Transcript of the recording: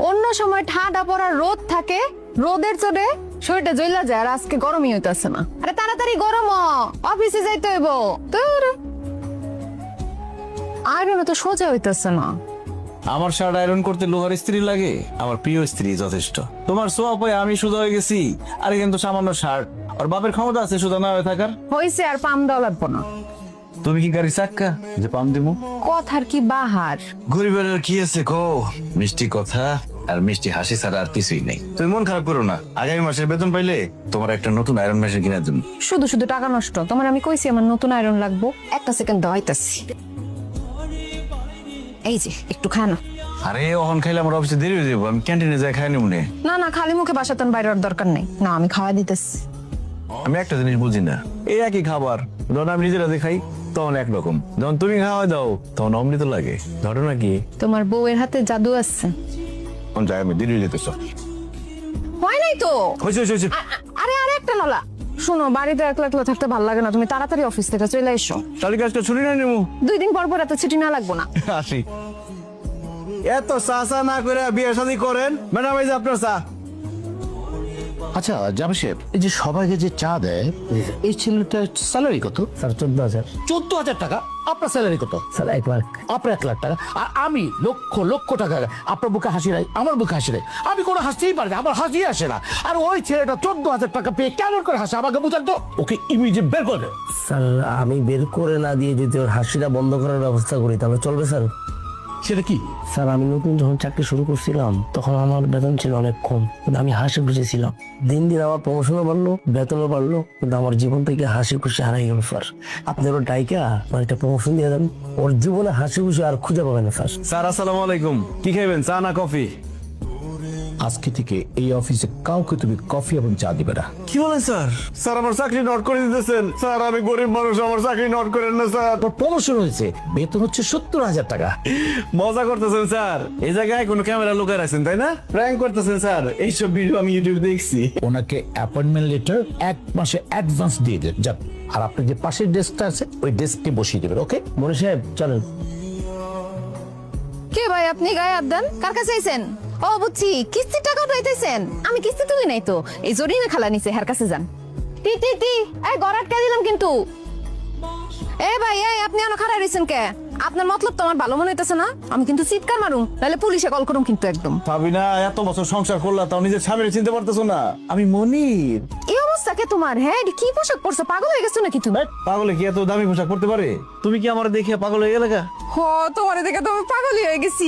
অন্য সময় ঠান্ডা পড়া রোদ থাকে, রোদের চোটে শরীরটা জ্বলা যায়, আর আজকে গরমই হইতাছে না। আরে তাড়াতাড়ি গরম অফিসে যাইতে হইব। তোর আয়রন তো সোজা হইতাছে না। আমার শার্ট আয়রন করতে লোহার স্ত্রী লাগে, আমার প্রিয় স্ত্রী যথেষ্ট। তোমার সোয়া পায়ে আমি সুদা হয়ে গেছি, আরে কিন্তু সামান্য শার্ট। আর বাপের ক্ষমতা আছে সুদা না হয়ে থাকার? হইছে, আর পাম দেওয়া লাগবো না। তুমি কি গাড়ি চাক্কা যে পাম দিমু? কথার কি বাহার। গরিবের আর কি আছে কো, মিষ্টি কথা আর মিষ্টি হাসি ছাড়া আর কিছুই নেই। তুমি মন খারাপ করো না, আগামী মাসের বেতন পাইলে তোমার একটা নতুন আয়রন মেশিন কিনে দেব। শুধু শুধু টাকা নষ্ট। তোমার আমি কইছি আমার নতুন আয়রন লাগবো, একটা সেকেন্ড দাঁড়াইতাছি। এই যে একটু খানা। আরে ওহন খাইলে আমার অফিসে দেরি হয়ে যাবো, আমি ক্যান্টিনে যাই খাই নিব নে। না না, খালি মুখে বাসাতন বাইরের দরকার নেই। না, আমি খাওয়া দিতেছি। আমি একটা জিনিস বুঝি না, এই একই খাবার যখন আমি নিজেরা খাই তখন একরকম, যখন তুমি খাওয়া দাও তখন অমৃত লাগে। ঘটনা কি? তোমার বউয়ের হাতে জাদু আছে। কোন জায়গায় আমি দেরি হয়ে যেতেছ? হয় নাই তো। হয়েছে হয়েছে। আরে আরে একটা নলা। শোনো, বাড়িতে একলা একলা থাকতে ভালো লাগে না, তুমি তাড়াতাড়ি অফিস থেকে চলে এসো। তাহলে আজকে ছুটি না নেবো? 2 দিন পর পর এত ছুটি না লাগবো না। আসি। এত চা না করে বিয়ে শাদী করেন ম্যাডাম, এই যে আপনার চা। আচ্ছা জামাই সাহেব, এই যে সবাইকে যে চা দেয়, এই ছেলেটার স্যালারি কত? স্যার 14,000। 14,000 টাকা। আপনার স্যালারি কত? স্যার 1 লাখ। আপনার 1 লাখ টাকা। আর আমি লক্ষ লক্ষ টাকা। আপনার বুকে হাসি নাই, আমার বুকে হাসি নাই। আমি কোনো হাসতেই পারি না, আমার হাসি আসে না। আর ওই ছেলেটা 14,000 টাকা পেয়ে কেমন করে হাসে আমাকে বুঝান তো। ওকে ইমিডিয়েট বের করে দেন। স্যার আমি বের করে না দিয়ে যদি ওর হাসিটা বন্ধ করার ব্যবস্থা করি তাহলে চলবে স্যার? সেটা কি? স্যার আমি নতুন যখন চাকরি শুরু করছিলাম তখন আমার বেতন ছিল অনেক কম, কিন্তু আমি হাসি খুশি ছিলাম। দিন দিন আমার প্রমোশনও বাড়লো, বেতনও বাড়লো, কিন্তু আমার জীবন থেকে হাসি খুশি হারাই গেল স্যার। আপনার ওর ডাইকা মানে একটা প্রমোশন দিয়ে দেন, ওর জীবনে হাসি খুশি আর খুঁজে পাবেন না স্যার। স্যার আসসালামু আলাইকুম, কি খাইবেন, চা না কফি? আজকে থেকে এই অফিসে কাউকে তুমি কফি এবং চা দিবে না। কি বলেন স্যার? স্যার আমার চাকরি নোট করে দিতেছেন। স্যার আমি গরিব মানুষ, আমার চাকরি নোট করেন না স্যার। তোর প্রমোশন হয়েছে, বেতন হচ্ছে 70,000 টাকা। মজা করতেছেন স্যার? এই জায়গায় কোনো ক্যামেরা লুকায় রাখছেন তাই না? প্র্যাঙ্ক করতেছেন স্যার? এইসব ভিডিও আমি ইউটিউবে দেখছি। ওনাকে অ্যাপয়েন্টমেন্ট লেটার 1 মাসে অ্যাডভান্স দিয়ে দেন যান। আর আপনি যে পাশের ডেস্কটা আছে ওই ডেস্কে বসিয়ে দেবেন। ওকে মনে সাহেব চলেন। কে ভাই আপনি গায়ে হাত দেন? কার কাছে আইছেন? ও বুঝছি, কিস্তির টাকা পাইতেছেন। আমি কিস্তি তুলি নাই তো, এই জরিনা খালা নিছে, হার কাছে যান। টি টি টি, এই গড় আটকা দিলাম কিন্তু। এ ভাই, এই আপনি এখনো খাড়া রইছেন কে? আপনার মতলব তো আমার ভালো মনে হইতেছে না। আমি কিন্তু চিৎকার মারুম, তাহলে পুলিশে কল করুম কিন্তু একদম। ভাবি না, এত বছর সংসার করলা তাও নিজের স্বামীর চিনতে পারতেছো না? আমি মনির। এই অবস্থা কে তোমার? হ্যাঁ, এটি কি পোশাক পরছো? পাগল হয়ে গেছো নাকি তুমি? পাগলে কি এত দামি পোশাক পরতে পারে? তুমি কি আমার দেখে পাগল হয়ে গেলে? হ, তোমারে দেখে তো আমি পাগলই হয়ে গেছি।